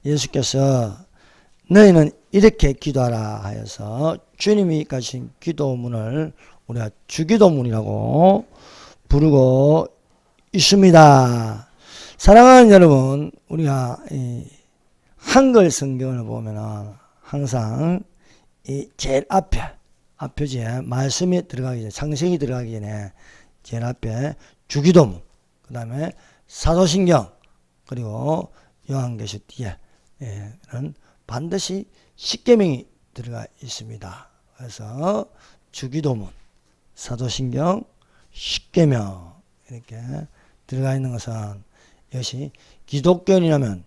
예수께서 너희는 이렇게 기도하라 하여서 주님이 가신 기도문을 우리가 주기도문이라고 부르고 있습니다. 사랑하는 여러분, 우리가 이 한글 성경을 보면은 항상 이 제일 앞에 앞표지에 말씀이 들어가기 전에, 창세기 들어가기 전에 제일 앞에 주기도문, 그 다음에 사도신경, 그리고 요한계시 뒤에는 반드시 십계명이 들어가 있습니다. 그래서 주기도문, 사도신경, 십계명 이렇게 들어가 있는 것은 이것이 기독교인이라면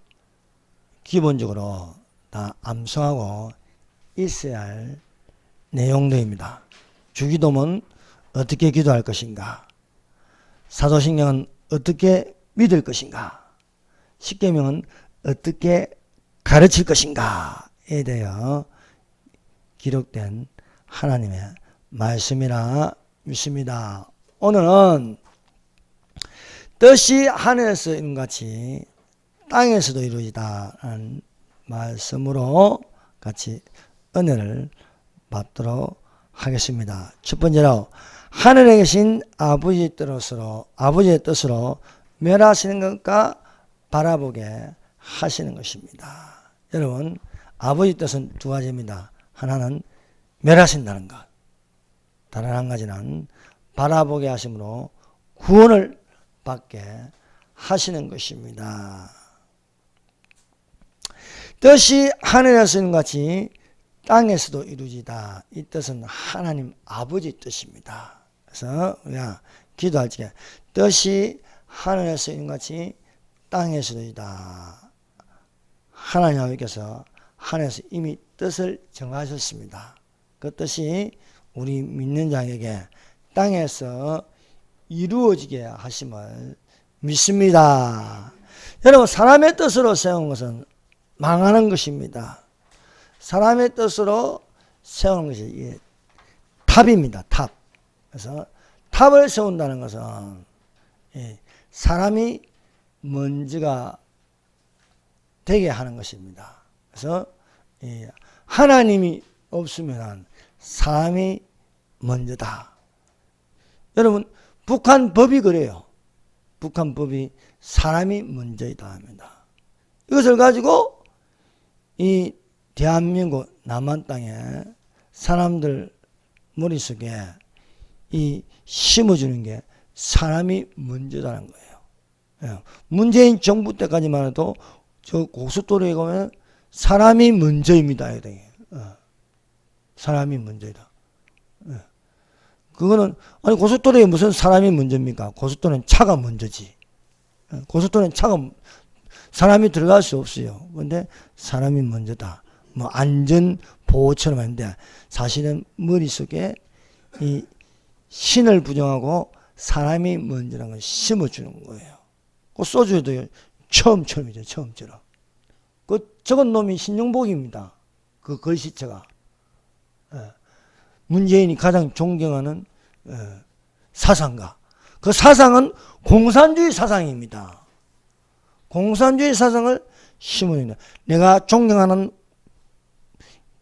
기본적으로 다 암송하고 있어야 할 내용들입니다. 주기도문 어떻게 기도할 것인가, 사도신경은 어떻게 믿을 것인가, 십계명은 어떻게 가르칠 것인가에 대하여 기록된 하나님의 말씀이라 믿습니다. 오늘은 뜻이 하늘에서 이룬 같이 땅에서도 이루어지다라는 말씀으로 같이 은혜를 받도록 하겠습니다. 첫 번째로 하늘에 계신 아버지의 뜻으로 멸하시는 것과 바라보게 하시는 것입니다. 여러분, 아버지 뜻은 두 가지입니다. 하나는 멸하신다는 것, 다른 한 가지는 바라보게 하심으로 구원을 받게 하시는 것입니다. 뜻이 하늘에서 이룬 같이 땅에서도 이루어지다. 이 뜻은 하나님 아버지 뜻입니다. 그래서 우리가 기도할 적에 뜻이 하늘에서 이룬 같이 땅에서도 이루어지다. 하나님 아버지께서 하늘에서 이미 뜻을 정하셨습니다. 그 뜻이 우리 믿는 자에게 땅에서 이루어지게 하심을 믿습니다. 여러분, 사람의 뜻으로 세운 것은 망하는 것입니다. 사람의 뜻으로 세우는 것이 탑입니다. 탑. 그래서 탑을 세운다는 것은 사람이 먼저가 되게 하는 것입니다. 그래서 하나님이 없으면 사람이 먼저다. 여러분, 북한 법이 그래요. 북한 법이 사람이 먼저이다 합니다. 이것을 가지고 이 대한민국 남한 땅에 사람들 머릿속에 이 심어주는 게 사람이 먼저다는 거예요. 문재인 정부 때까지만 해도 저 고속도로에 가면 사람이 먼저입니다. 사람이 먼저이다. 그거는, 아니, 고속도로에 무슨 사람이 먼저입니까? 고속도로는 차가 먼저지. 고속도로는 사람이 들어갈 수 없어요. 근데 사람이 먼저다. 뭐, 안전보호처럼 하는데, 사실은 머릿속에 이 신을 부정하고 사람이 먼저라는 걸 심어주는 거예요. 그 소주에도 처음이죠, 처음처럼. 그 적은 놈이 신용복입니다. 그 글씨체가. 문재인이 가장 존경하는 사상가. 그 사상은 공산주의 사상입니다. 공산주의 사상을 심어줍니다. 내가 존경하는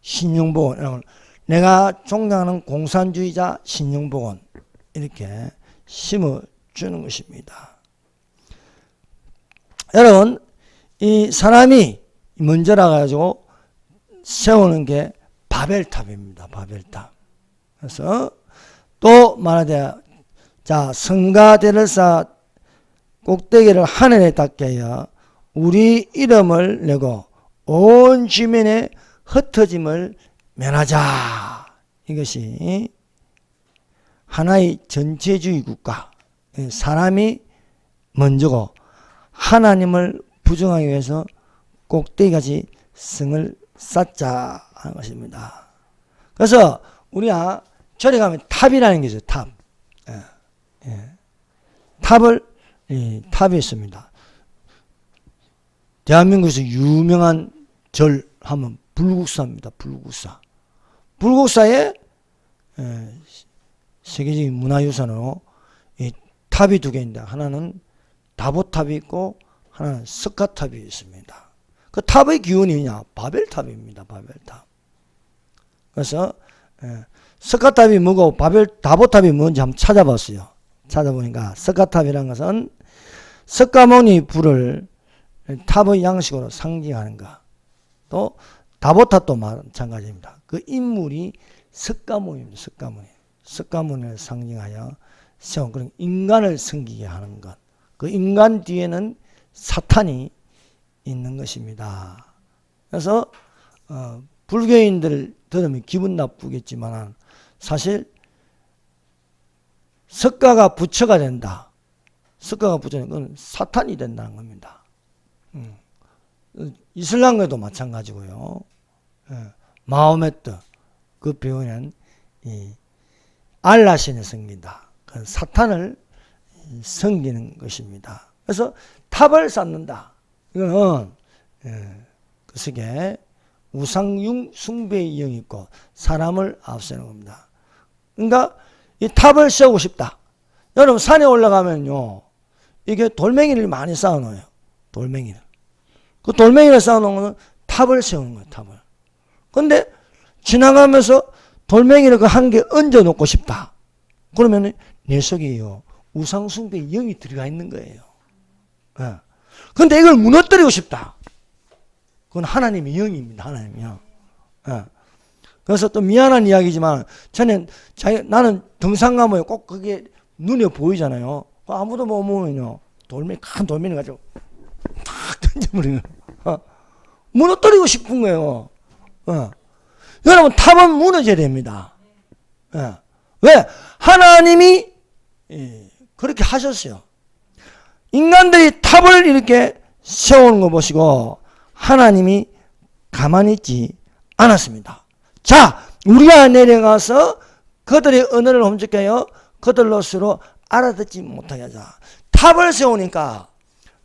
신용복은, 내가 존경하는 공산주의자 신용복은 이렇게 심어주는 것입니다. 여러분, 이 사람이 먼저라 가지고 세우는 게 바벨탑입니다. 바벨탑. 그래서 또 말하되, 자, 성가대를 쌓아 꼭대기를 하늘에 닿게 하여 우리 이름을 내고 온 지면에 흩어짐을 면하자. 이것이 하나의 전체주의 국가, 사람이 먼저고 하나님을 부정하기 위해서 꼭대기까지 성을 쌓자 하는 것입니다. 그래서 우리가 절에 가면 탑이라는 게 있어요. 탑. 탑이 있습니다. 대한민국에서 유명한 절 하면 불국사입니다. 불국사. 불국사에 세계적인 문화유산으로 이 탑이 두 개인데, 하나는 다보탑이 있고 하나는 석가탑이 있습니다. 그 탑의 기원이냐? 바벨탑입니다. 바벨탑. 그래서 스카탑이 뭐고 다보탑이 뭔지 한번 찾아봤어요. 찾아보니까 스카탑이라는 것은 석가모니 불을 탑의 양식으로 상징하는 것. 또 다보탑도 마찬가지입니다. 그 인물이 석가모니입니다. 석가모니. 석가모니를 상징하여 세운 그런 인간을 섬기게 하는 것. 그 인간 뒤에는 사탄이 있는 것입니다. 그래서 불교인들 들으면 기분 나쁘겠지만 사실 석가가 부처가 된다. 석가가 부처는 그건 사탄이 된다는 겁니다. 이슬람교도 마찬가지고요. 마호메트 그 배우는 이 알라신을 섬긴다. 그건 사탄을 섬기는 것입니다. 그래서 탑을 쌓는다. 이거는 그 속에 우상융 숭배의 이형이 있고 사람을 앞세우는 겁니다. 그러니까 이 탑을 세우고 싶다. 여러분 산에 올라가면요, 이게 돌멩이를 많이 쌓아놓아요. 돌멩이를. 그 돌멩이를 쌓아놓은 거는 탑을 세우는 거예요. 탑을. 근데 지나가면서 돌멩이를 그 한 개 얹어 놓고 싶다. 그러면 내 속에요, 우상 숭배의 영이 들어가 있는 거예요. 근데 이걸 무너뜨리고 싶다. 그건 하나님의 영입니다. 하나님의 영. 그래서 또 미안한 이야기지만 나는 등산 가면 꼭 그게 눈에 보이잖아요. 아무도 못 보면요, 큰 돌멩이 가지고 탁 던져버리는 거예요. 무너뜨리고 싶은 거예요. 여러분 탑은 무너져야 됩니다. 왜? 하나님이 그렇게 하셨어요. 인간들이 탑을 이렇게 세우는 거 보시고 하나님이 가만히 있지 않았습니다. 자, 우리가 내려가서 그들의 언어를 훔쳐가요 그들로서로 알아듣지 못하게 하자. 탑을 세우니까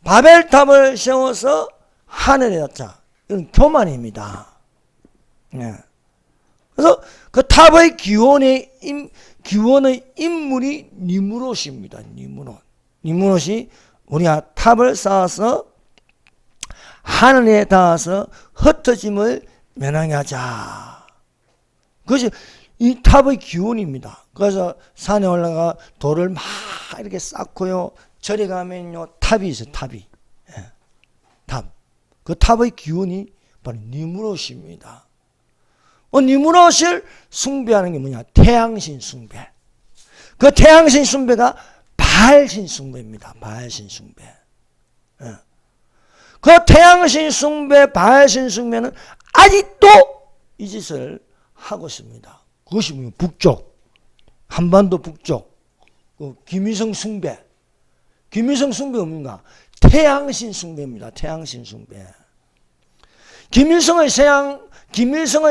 바벨탑을 세워서 하늘에 đặt자. 이건 교만입니다. 그래서 그 탑의 기원의 인물이 니무롯입니다. 니무롯이 우리가 탑을 쌓아서 하늘에 닿아서 흩어짐을 면하게 하자. 그것이 이 탑의 기원입니다. 그래서 산에 올라가 돌을 막 이렇게 쌓고요, 절에 가면요 탑이 있어요. 탑이. 탑. 그 탑의 기원이 바로 니무롯입니다. 니무롯을 숭배하는 게 뭐냐? 태양신 숭배. 그 태양신 숭배가 바알신 숭배입니다. 바알신 숭배. 그 태양신 숭배, 바알신 숭배는 아직도 이 짓을 하고 있습니다. 그것이 뭐예요? 북쪽, 한반도 북쪽, 김일성 숭배. 김일성 숭배가 뭔가? 태양신 숭배입니다. 태양신 숭배. 김일성의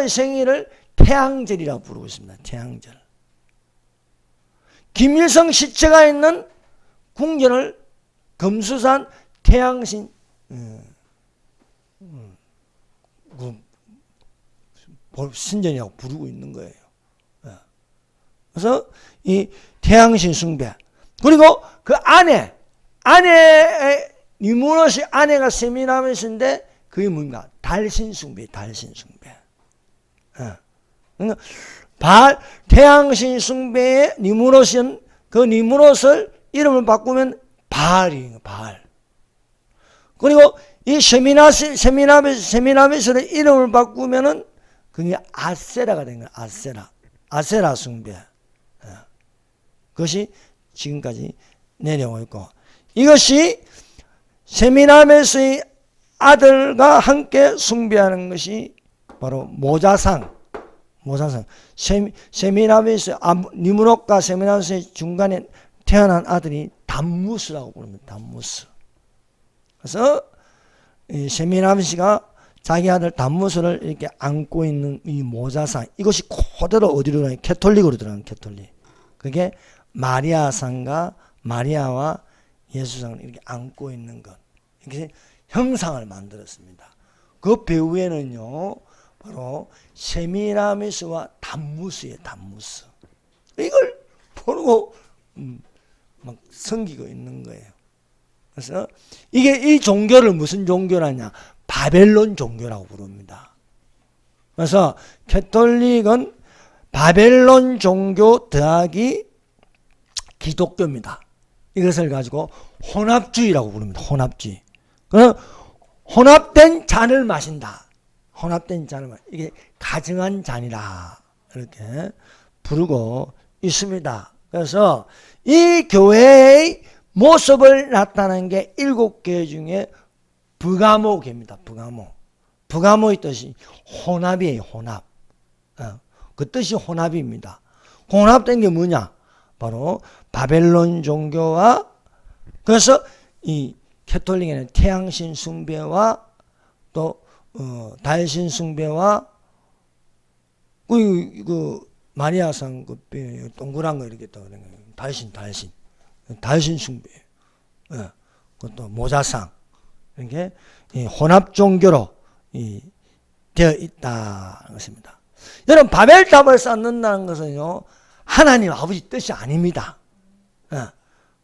생일을 태양절이라고 부르고 있습니다. 태양절. 김일성 시체가 있는 궁전을 금수산 태양신 신전이라고 부르고 있는 거예요. 그래서 이 태양신 숭배, 그리고 그 니무롯이 아내가 세미라미스인데 그게 뭔가? 달신 숭배, 달신 숭배. 그러니까 태양신 숭배의 니무롯은 그 니무롯을 이름을 바꾸면 바알이에요. 바알. 그리고 이 세미라미스의 이름을 바꾸면은 그게 아세라가 된 거예요. 아세라 숭배. 그것이 지금까지 내려오고 있고, 이것이 세미라미스의 아들과 함께 숭배하는 것이 바로 모자상. 세미라미스, 니무롯과 세미라미스의 중간에 태어난 아들이 담무스라고 부릅니다. 담무스. 그래서 이 세미라미스가 자기 아들 담무스를 이렇게 안고 있는 이 모자상, 이것이 그대로 어디로 들어가요? 캐톨릭으로 들어가는 캐톨릭. 그게 마리아상과 마리아와 예수상을 이렇게 안고 있는 것. 이렇게 형상을 만들었습니다. 그 배후에는요, 바로 세미라미스와 담무스예요. 담무스. 이걸 보고 막 섬기고 있는 거예요. 그래서 이 종교를 무슨 종교라냐? 바벨론 종교라고 부릅니다. 그래서 캐톨릭은 바벨론 종교 더하기 기독교입니다. 이것을 가지고 혼합주의라고 부릅니다. 혼합주의. 그럼 혼합된 잔을 마신다. 혼합된 잔을 마신다. 이게 가증한 잔이라 이렇게 부르고 있습니다. 그래서 이 교회의 모습을 나타내는 게 7개 중에 브가모교입니다. 브가모. 브가모의 뜻이 혼합이에요. 혼합. 그 뜻이 혼합입니다. 혼합된 게 뭐냐? 바로 바벨론 종교와, 그래서 이 캐톨릭에는 태양신 숭배와 또 달신 숭배와 그 마리아상 그 동그란 거 이렇게 또 달신 숭배, 그것도 모자상, 이렇게 혼합 종교로 되어 있다는 것입니다. 여러분, 바벨탑을 쌓는다는 것은요, 하나님 아버지 뜻이 아닙니다.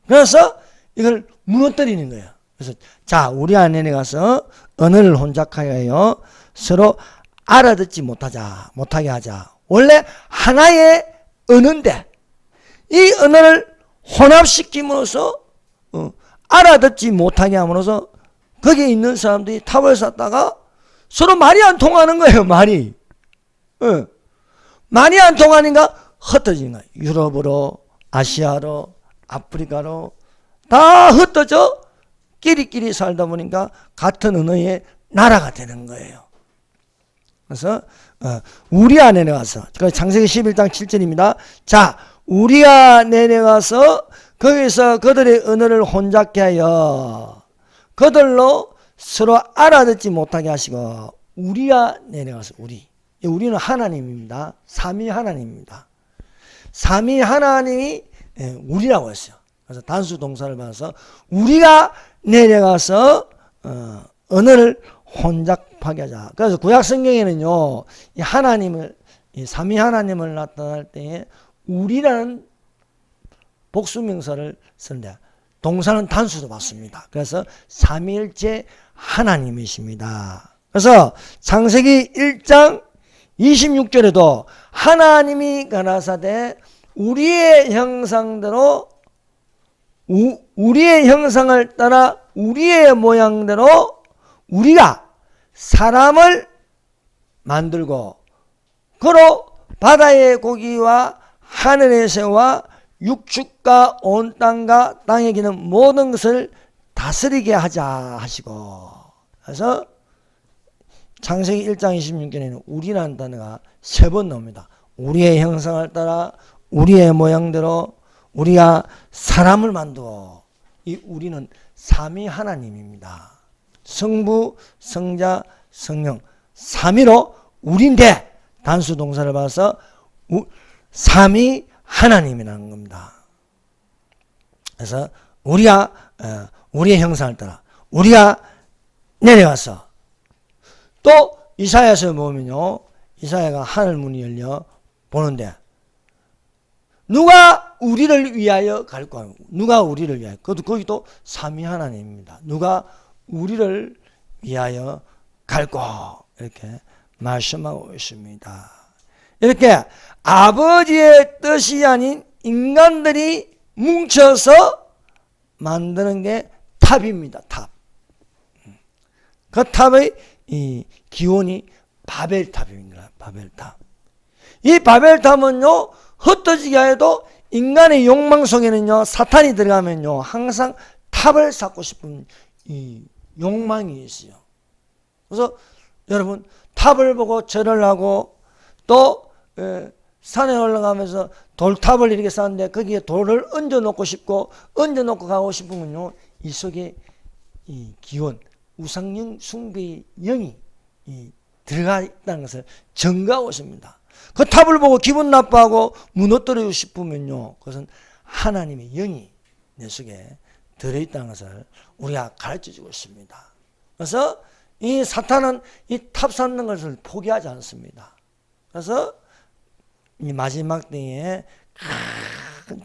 그래서 이걸 무너뜨리는 거예요. 그래서 자, 우리 안에 가서 언어를 혼잡하여 서로 알아듣지 못하게 하자. 원래 하나의 언어인데 이 언어를 혼합시킴으로써 알아듣지 못하게 함으로써 거기에 있는 사람들이 탑을 쌓다가 서로 말이 안 통하는 거예요. 말이 안 통하니까 흩어지는 거예요. 유럽으로, 아시아로, 아프리카로 다 흩어져 끼리끼리 살다 보니까 같은 언어의 나라가 되는 거예요. 그래서 우리가 내려가서, 창세기 11장 7절입니다. 자, 우리가 내려가서 거기서 그들의 언어를 혼잡게 하여 그들로 서로 알아듣지 못하게 하시고, 우리가 내려가서, 우리는 하나님입니다. 삼위 하나님입니다. 삼위 하나님이 우리라고 했어요. 그래서 단수 동사를 받아서 우리가 내려가서 언어를 혼잡하게 하자. 그래서 구약 성경에는요, 이 하나님을, 이 삼위 하나님을 나타날 때에 우리라는 복수명사를 쓰는데 동사는 단수도 받습니다. 그래서 삼위일체 하나님이십니다. 그래서 창세기 1장 26절에도 하나님이 가라사대 우리의 형상대로, 우리의 형상을 따라 우리의 모양대로 우리가 사람을 만들고 그로 바다의 고기와 하늘의 새와 육축과 온 땅과 땅에 기는 모든 것을 다스리게 하자 하시고, 그래서 창세기 1장 26절에는 우리라는 단어가 3번 나옵니다. 우리의 형상을 따라 우리의 모양대로 우리가 사람을 만들어. 이 우리는 삼위 하나님입니다. 성부, 성자, 성령 삼위로 우리인데 단수 동사를 봐서 삼위 하나님이라는 겁니다. 그래서 우리가 우리의 형상을 따라 우리가 내려가서, 또 이사야서에 보면요, 이사야가 하늘 문이 열려 보는데 누가 우리를 위하여 갈까? 누가 우리를 위하여? 거기도 삼위 하나님입니다. 누가 우리를 위하여 갈까? 이렇게 말씀하고 있습니다. 이렇게 아버지의 뜻이 아닌 인간들이 뭉쳐서 만드는 게 탑입니다. 탑. 그 탑의 이 기원이 바벨탑입니다. 바벨탑. 이 바벨탑은요, 흩어지게 해도 인간의 욕망 속에는요, 사탄이 들어가면요, 항상 탑을 쌓고 싶은 이 욕망이 있어요. 그래서 여러분, 탑을 보고 절을 하고 또 산에 올라가면서 돌탑을 이렇게 쌓는데 거기에 돌을 얹어 놓고 싶고 얹어 놓고 가고 싶으면요, 이 속에 이 기원, 우상령 숭배의 영이 들어가 있다는 것을 증거하고 있습니다. 그 탑을 보고 기분 나빠하고 무너뜨리고 싶으면요, 그것은 하나님의 영이 내 속에 들어있다는 것을 우리가 가르쳐주고 있습니다. 그래서 이 사탄은 이 탑 쌓는 것을 포기하지 않습니다. 그래서 이 마지막 때에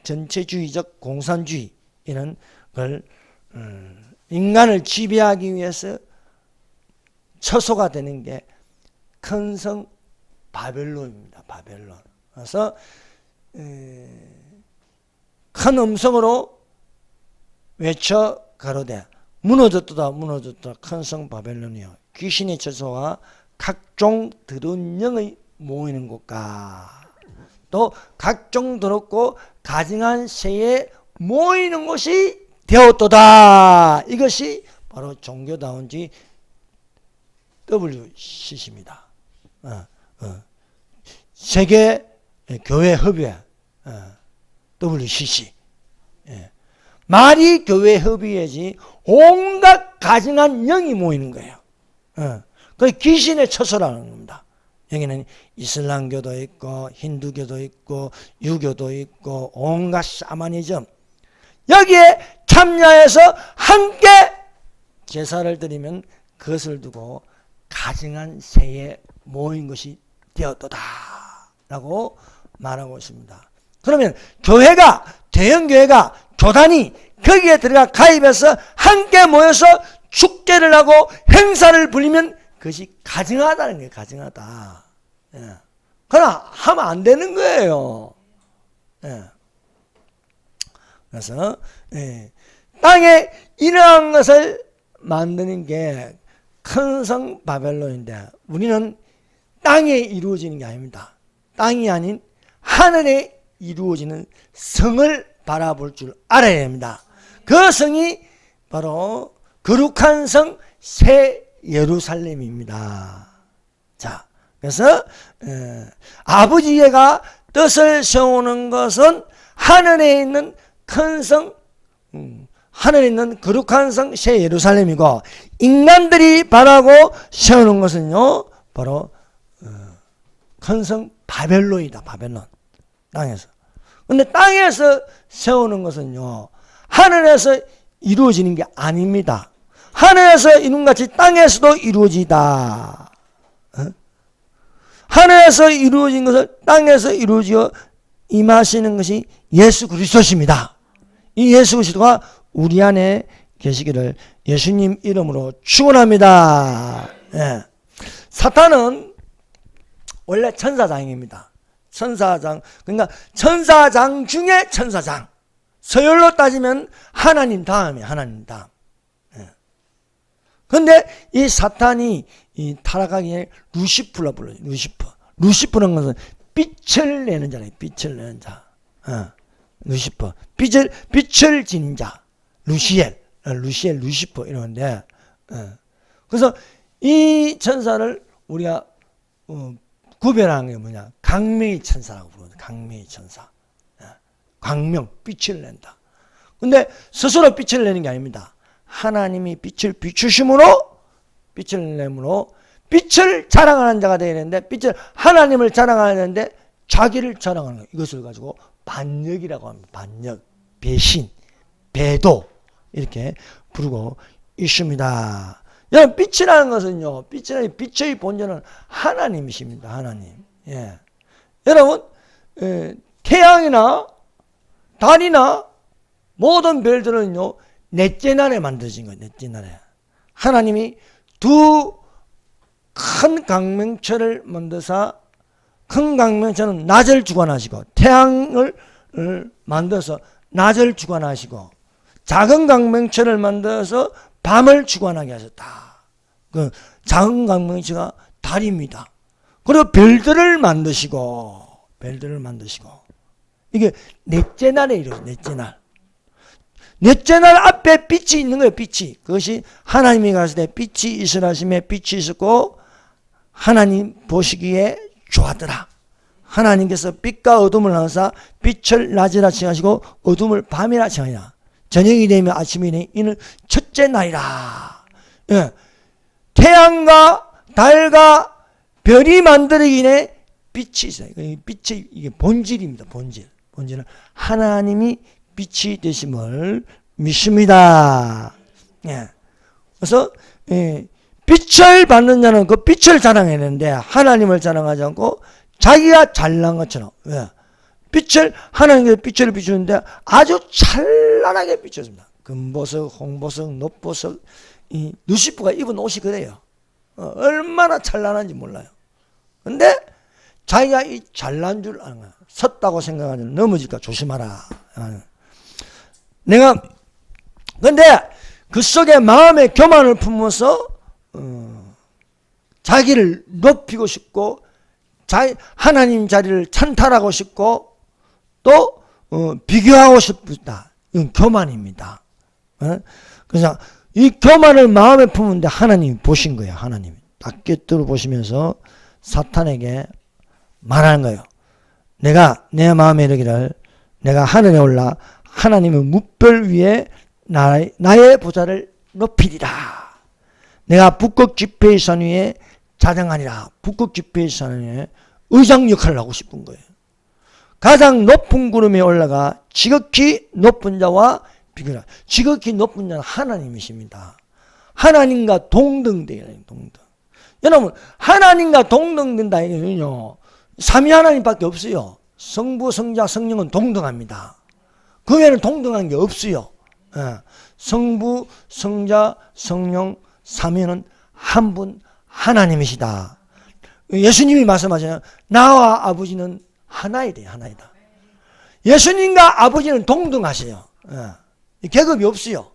전체주의적 공산주의 이런 걸 인간을 지배하기 위해서 처소가 되는 게 큰 성 바벨론입니다. 바벨론. 그래서 큰 음성으로 외쳐 가로되 무너졌도다 무너졌도다 큰 성 바벨론이여 귀신의 처소와 각종 더러운 영의 모이는 곳과 또 각종 더럽고 가증한 새에 모이는 곳이 되었도다. 이것이 바로 종교다운지 WCC입니다. 세계 교회 협의회 WCC. 말이 교회 협의회지 온갖 가증한 영이 모이는 거예요. 그 귀신의 처소라는 겁니다. 여기는 이슬람교도 있고 힌두교도 있고 유교도 있고 온갖 샤머니즘 여기에 참여해서 함께 제사를 드리면 그것을 두고 가증한 새에 모인 것이 되었도다 라고 말하고 있습니다. 그러면 교회가 대형교회가 교단이 거기에 들어가 가입해서 함께 모여서 축제를 하고 행사를 불리면 그것이 가증하다는 게 가증하다. 그러나 하면 안 되는 거예요. 그래서 땅에 이러한 것을 만드는 게 큰 성 바벨론인데 우리는 땅에 이루어지는 게 아닙니다. 땅이 아닌 하늘에 이루어지는 성을 바라볼 줄 알아야 합니다. 그 성이 바로 거룩한 성 새 예루살렘입니다. 자, 그래서 아버지가 뜻을 세우는 것은 하늘에 있는 큰 성, 하늘에 있는 거룩한 성 새 예루살렘이고 인간들이 바라고 세우는 것은요 바로 큰 성 바벨론이다. 바벨론 땅에서. 근데 땅에서 세우는 것은요 하늘에서 이루어지는 게 아닙니다. 하늘에서 이룬 같이 땅에서도 이루어지다. 하늘에서 이루어진 것을 땅에서 이루어져 임하시는 것이 예수 그리스도십니다. 이 예수 그리스도가 우리 안에 계시기를 예수님 이름으로 축원합니다. 사탄은 원래 천사장입니다. 천사장, 그러니까 천사장 중에 천사장. 서열로 따지면 하나님 다음에 하나님 다음. 그런데 이 사탄이 이 타락하기 전에 루시프라 불러요. 루시프는 것은 빛을 내는 자예요. 빛을 내는 자. 루시퍼. 빛을 지닌 자. 루시엘, 루시퍼 이러는데, 그래서 이 천사를 우리가 구별하는 게 뭐냐? 광명의 천사라고 부르거든요. 광명의 천사. 광명, 빛을 낸다. 근데 스스로 빛을 내는 게 아닙니다. 하나님이 빛을 비추심으로, 빛을 내므로, 빛을 자랑하는 자가 되어야 되는데, 하나님을 자랑하야 되는데, 자기를 자랑하는 거. 이것을 가지고 반역이라고 합니다. 반역, 배신, 배도. 이렇게 부르고 있습니다. 여러분, 빛이라는 것은요, 빛의 본전은 하나님이십니다. 하나님. 예. 여러분, 태양이나 달이나 모든 별들은요, 넷째 날에 만들어진 거예요. 넷째 날에. 하나님이 두 큰 강명체를 만드사, 큰 강명체는 낮을 주관하시고, 태양을 만들어서 낮을 주관하시고, 작은 강명체를 만들어서 밤을 주관하게 하셨다. 그 작은 강명체가 달입니다. 그리고 별들을 만드시고, 이게 넷째 날에 이루어져요. 넷째 날. 넷째 날 앞에 빛이 있는 거예요. 빛이. 그것이 하나님이 가실 때 빛이 있으라 하심에 빛이 있었고 하나님 보시기에 좋았더라. 하나님께서 빛과 어둠을 나누사 빛을 낮이라 칭하시고 어둠을 밤이라 칭하니라. 저녁이 되면 아침이 되니 이는 첫째 날이라. 예. 태양과 달과 별이 만들어지기 전에 빛이 있어요. 빛이 이게 본질입니다. 본질은 하나님이 빛이 되심을 믿습니다. 예. 그래서 빛을 받는 자는 그 빛을 자랑해야 되는데 하나님을 자랑하지 않고 자기가 잘난 것처럼 하나님께서 빛을 비추는데 아주 찬란하게 비춰집니다. 금보석, 홍보석, 녹보석, 이 루시프가 입은 옷이 그래요. 얼마나 찬란한지 몰라요. 근데 자기가 이 잘난 줄 아는 거야. 섰다고 생각하면 넘어질까 조심하라. 내가 근데 그 속에 마음의 교만을 품어서 자기를 높이고 싶고 하나님 자리를 찬탈하고 싶고 또 비교하고 싶다. 이건 교만입니다. 그래서 이 교만을 마음에 품는데 하나님이 보신 거예요. 하나님이 딱 꿰뚫어 보시면서 사탄에게 말하는 거예요. 내가 내 마음에 이르기를 내가 하늘에 올라 하나님의 뭇별 위에 나의 보좌를 높이리라. 내가 북극 지폐의 산 위에 자정하니라. 북극 지폐의 산 위에 의장 역할을 하고 싶은 거예요. 가장 높은 구름에 올라가 지극히 높은 자와 비교라. 지극히 높은 자는 하나님이십니다. 하나님과 동등돼요. 동등. 여러분 하나님과 동등된다 이거는요. 삼위 하나님밖에 없어요. 성부, 성자, 성령은 동등합니다. 그 외에는 동등한 게 없어요. 성부, 성자, 성령, 삼위는 한 분 하나님이시다. 예수님이 말씀하시잖아요. 나와 아버지는 하나이다. 하나이다. 예수님과 아버지는 동등하세요. 계급이 없어요.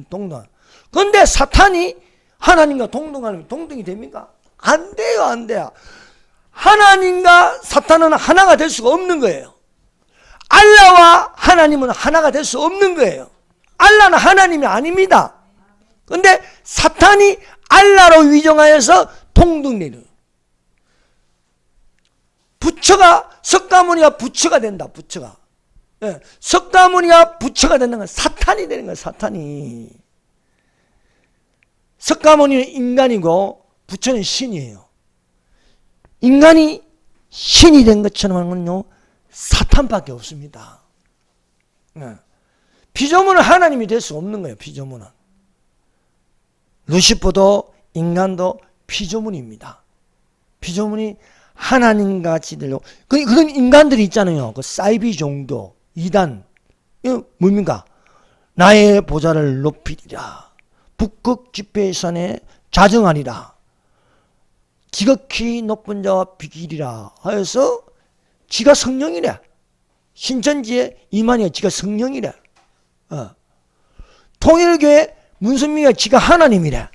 동등. 그런데 사탄이 하나님과 동등하면 동등이 됩니까? 안 돼요. 안 돼요. 하나님과 사탄은 하나가 될 수가 없는 거예요. 알라와 하나님은 하나가 될 수 없는 거예요. 알라는 하나님이 아닙니다. 그런데 사탄이 알라로 위정하여서 동등내려. 부처가 석가모니가 부처가 된다. 부처가. 석가모니가 부처가 되는 건 사탄이 되는 거예요. 사탄이. 석가모니는 인간이고 부처는 신이에요. 인간이 신이 된 것처럼 하는 건요, 사탄밖에 없습니다. 피조물은 하나님이 될 수 없는 거예요. 피조물은. 루시퍼도 인간도 피조물입니다. 피조물이 하나님같이 되려고. 그런 인간들이 있잖아요. 그 사이비 종교, 이단. 이거 뭡니까? 나의 보좌를 높이리라. 북극 지폐의 산에 자정하리라. 지극히 높은 자와 비기리라 하여서 지가 성령이래. 신천지에 이만희가 지가 성령이래. 통일교회 문선미가 지가 하나님이래.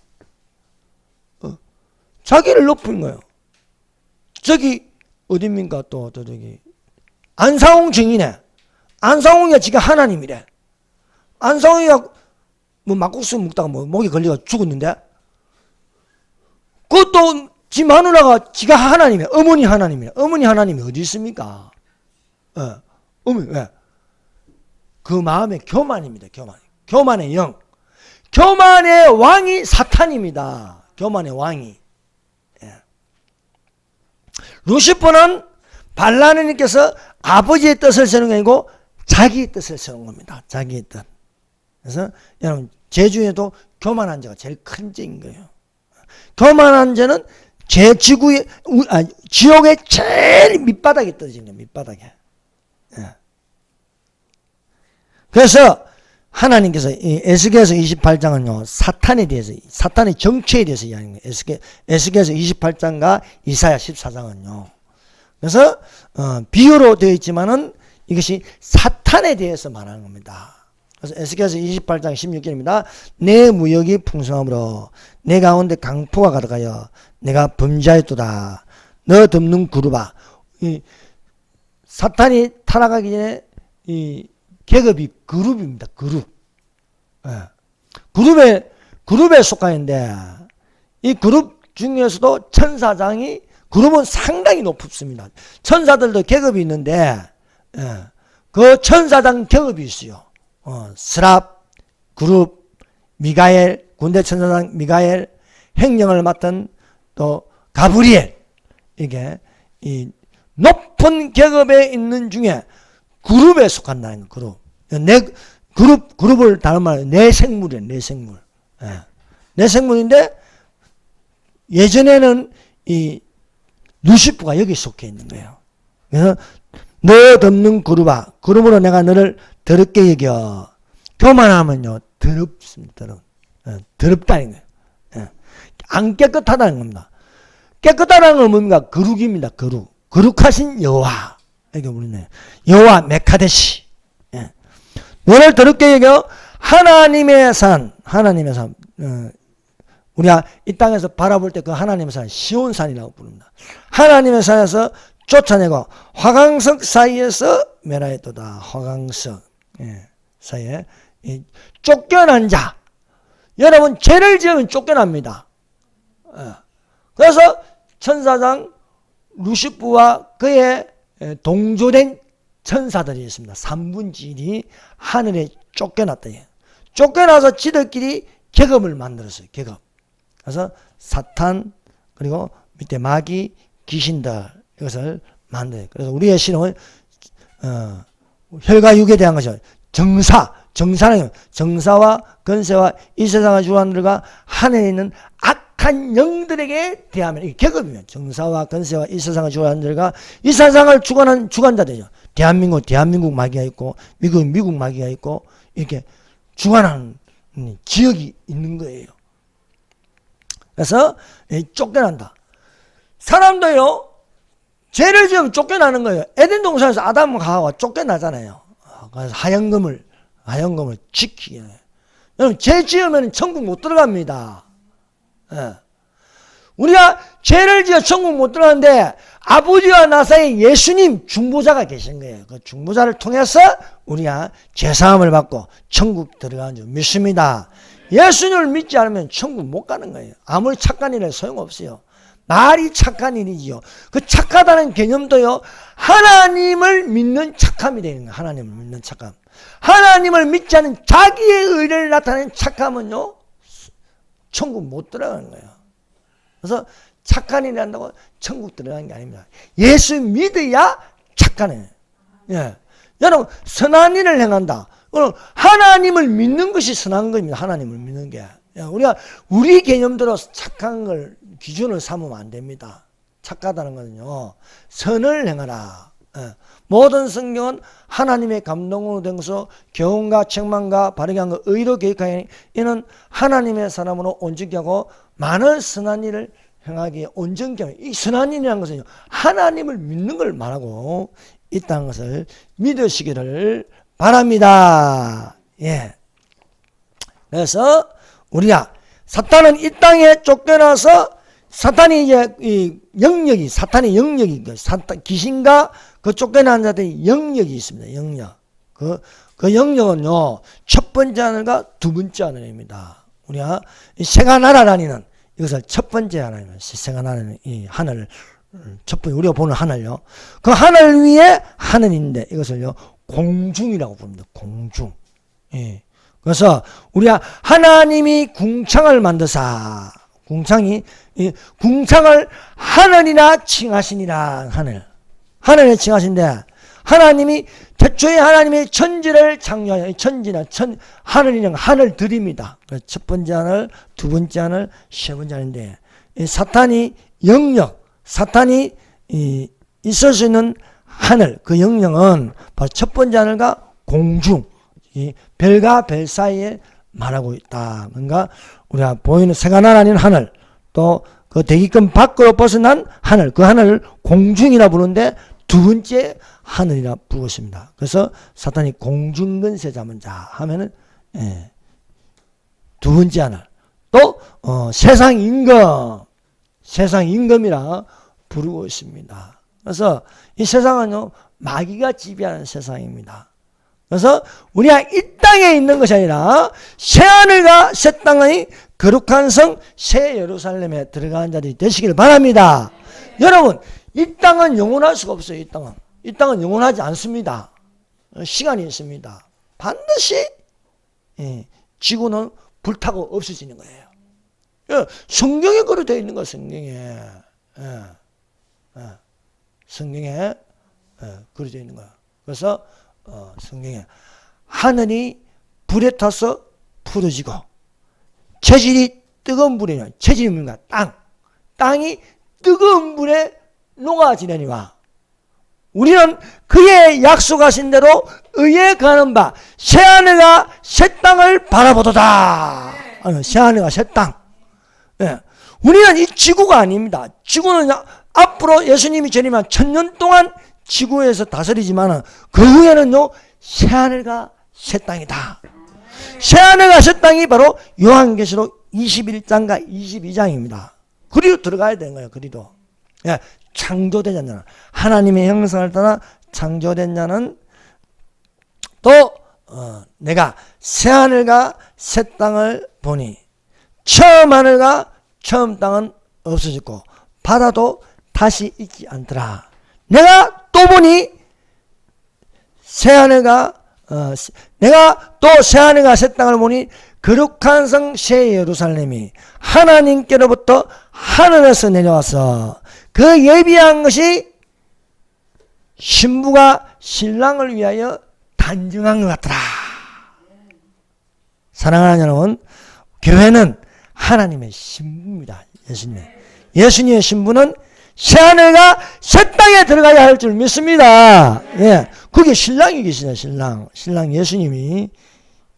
자기를 높인 거예요. 저기 어딥니까? 또 저기 안사홍 증인에 안사홍이가 지가 하나님이래. 안사홍이가 뭐 막국수 먹다가 뭐 목이 걸려가 죽었는데 그것도 지 마누라가 지가 하나님이야. 어머니 하나님이야. 어머니 하나님이 어디 있습니까? 어머니 왜? 그 마음의 교만입니다. 교만. 교만의 영. 교만의 왕이 사탄입니다. 교만의 왕이. 루시퍼는 발라느님께서 아버지의 뜻을 세우는 게 아니고 자기의 뜻을 세운 겁니다. 자기의 뜻. 그래서 여러분 제주에도 교만한 자가 제일 큰 죄인 거예요. 교만한 자는 지옥의 제일 밑바닥에 떨어진 거예요. 밑바닥에. 그래서 하나님께서 에스겔서 28장은요 사탄에 대해서 사탄의 정체에 대해서 이야기하는 거예요. 에스겔서 28장과 이사야 14장은요. 그래서 비유로 되어 있지만은 이것이 사탄에 대해서 말하는 겁니다. 그래서 에스겔서 28장 16절입니다. 내 무역이 풍성함으로 내 가운데 강포가 가득하여 내가 범죄하였도다. 너 덮는 그룹아. 사탄이 타락하기 전에 이 계급이 그룹입니다. 그룹. 그룹에 속하는데 이 그룹 중에서도 천사장이 그룹은 상당히 높습니다. 천사들도 계급이 있는데 그 천사장 계급이 있어요. 스랍, 그룹, 미가엘, 군대 천사장 미가엘, 행령을 맡은 또 가브리엘. 이게 이 높은 계급에 있는 중에 그룹에 속한다는 그룹. 그룹을 다른 말로 내 생물이에요. 내 생물. 내 생물인데 예전에는 이 루시프가 여기 속해 있는 거예요. 그래서 너 덮는 그룹아. 그룹으로 내가 너를 더럽게 여겨. 교만하면요 더럽습니다. 더럽다는 거예요. 안 깨끗하다는 겁니다. 깨끗하다는 건 뭡니까? 거룩입니다. 거룩하신 여호와. 이게 우리네. 여호와 메카데시. 예. 너를 더럽게 여겨 하나님의 산. 우리가 이 땅에서 바라볼 때 그 하나님의 산, 시온산이라고 부릅니다. 하나님의 산에서 쫓아내고 화강석 사이에서 멸하였도다. 화강석 사이에 쫓겨난 자. 여러분 죄를 지으면 쫓겨납니다. 그래서 천사장 루시프와 그의 동조된 천사들이 있습니다. 3분의 1이 하늘에 쫓겨났다. 쫓겨나서 지들끼리 계급을 만들었어요. 계급. 그래서 사탄 그리고 밑에 마귀 귀신들 이것을 만들어요. 그래서 우리의 신앙은 혈과 육에 대한 것이죠. 정사는 정사와 권세와 이 세상의 주관들과 하늘에 있는 악한 영들에게 대하면 이게 계급이에요. 정사와 권세와 이 세상의 주관들과 이 세상을 주관하는 주관자들이죠. 대한민국 마귀가 있고 미국 마귀가 있고 이렇게 주관하는 지역이 있는 거예요. 그래서 쫓겨난다. 사람도요 죄를 지으면 쫓겨나는 거예요. 에덴 동산에서 아담과 하와가 쫓겨나잖아요. 그래서 하얀 검을 지키기 위해. 여러분 죄 지으면 천국 못 들어갑니다. 예. 우리가 죄를 지어 천국 못 들어가는데 아버지와 나 사이에 예수님 중보자가 계신 거예요. 그 중보자를 통해서 우리가 죄사함을 받고 천국 들어가는 줄 믿습니다. 예수님을 믿지 않으면 천국 못 가는 거예요. 아무리 착한 일에 소용없어요. 말이 착한 일이지요. 그 착하다는 개념도요, 하나님을 믿는 착함이 되는 거예요. 하나님을 믿는 착함. 하나님을 믿지 않은 자기의 의를 나타내는 착함은요, 천국 못 들어가는 거예요. 그래서 착한 일을 한다고 천국 들어가는 게 아닙니다. 예수 믿어야 착한 일. 예. 여러분, 선한 일을 행한다. 하나님을 믿는 것이 선한 겁니다. 하나님을 믿는 게. 우리가 우리 개념대로 착한 걸 기준을 삼으면 안 됩니다. 착하다는 것은요, 선을 행하라. 모든 성경은 하나님의 감동으로 된 것으로 교훈과 책망과 바르게 한 것, 의로 계획하니 이는 하나님의 사람으로 온전케 하고 많은 선한 일을 행하기에 온전케 하니, 이 선한 일이라는 것은요, 하나님을 믿는 걸 말하고 있다는 것을 믿으시기를 바랍니다. 예. 그래서 우리가 사탄은 이 땅에 쫓겨나서 사탄이 이제 이 영역이 사탄의 영역이 사탄 귀신과 그 쫓겨난 자들의 영역이 있습니다. 영역. 그 영역은요 첫 번째 하늘과 두 번째 하늘입니다. 우리가 새가 날아다니는 이것을 첫 번째 하늘입니다. 새가 날아다니는 이 하늘 첫 번째 우리가 보는 하늘요. 그 하늘 위에 하늘인데 이것을요 공중이라고 부릅니다. 공중. 예. 그래서 우리가 하나님이 궁창을 만드사 궁창을 하늘이라 칭하시니라. 하늘에 칭하신데 하나님이 태초에 하나님의 천지를 창조하여 하늘이란 하늘들입니다. 첫 번째 하늘, 두 번째 하늘, 세 번째 하늘인데 사탄이 영역, 사탄이 있을 수 있는 하늘, 그 영역은 바로 첫 번째 하늘과 공중, 별과 별 사이에 말하고 있다. 그러니까 우리가 보이는 새가 날아다니는 하늘, 또 그 대기권 밖으로 벗어난 하늘, 그 하늘을 공중이라 부르는데 두 번째 하늘이라 부르고 있습니다. 그래서 사탄이 공중근세 잡은 자 하면은 두 번째 하늘, 또 세상 임금이라 부르고 있습니다. 그래서 이 세상은요 마귀가 지배하는 세상입니다. 그래서 우리가 이 땅에 있는 것이 아니라 새하늘과 새 땅의 거룩한 성 새 예루살렘에 들어가는 자들이 되시길 바랍니다. 여러분 이 땅은 영원할 수가 없어요. 이 땅은 영원하지 않습니다. 시간이 있습니다. 반드시 지구는 불타고 없어지는 거예요. 성경에 그렇게 되어 있는 거예요. 성경에 그렇게 되어 있는 거예요. 그래서 성경에 하늘이 불에 타서 풀어지고 재질이 뜨거운 불이냐, 재질이 뭔가 땅이 뜨거운 불에 녹아지려니와 우리는 그의 약속하신 대로 의에 가는 바 새하늘과 새 땅을 바라보도다. 새하늘과 새 땅. 네. 우리는 이 지구가 아닙니다. 지구는 앞으로 예수님이 재림한 1000년 동안 지구에서 다스리지만 그 후에는요, 새하늘과 새 땅이다. 새하늘과 새 땅이 바로 요한계시록 21장과 22장입니다. 그리로 들어가야 되는 거예요. 그리로. 예, 창조된 자는, 하나님의 형상을 따라 창조된 자는 또 내가 새하늘과 새 땅을 보니 처음 하늘과 처음 땅은 없어졌고 바다도 다시 있지 않더라. 내가 또 보니 내가 또 새하늘과 새 땅을 보니 거룩한 성 새 예루살렘이 하나님께로부터 하늘에서 내려와서 그 예비한 것이 신부가 신랑을 위하여 단정한 것 같더라. 사랑하는 여러분, 교회는 하나님의 신부입니다. 예수님의 신부는 새하늘과 새 땅에 들어가야 할 줄 믿습니다. 예, 그게 신랑이 계시네. 신랑 예수님이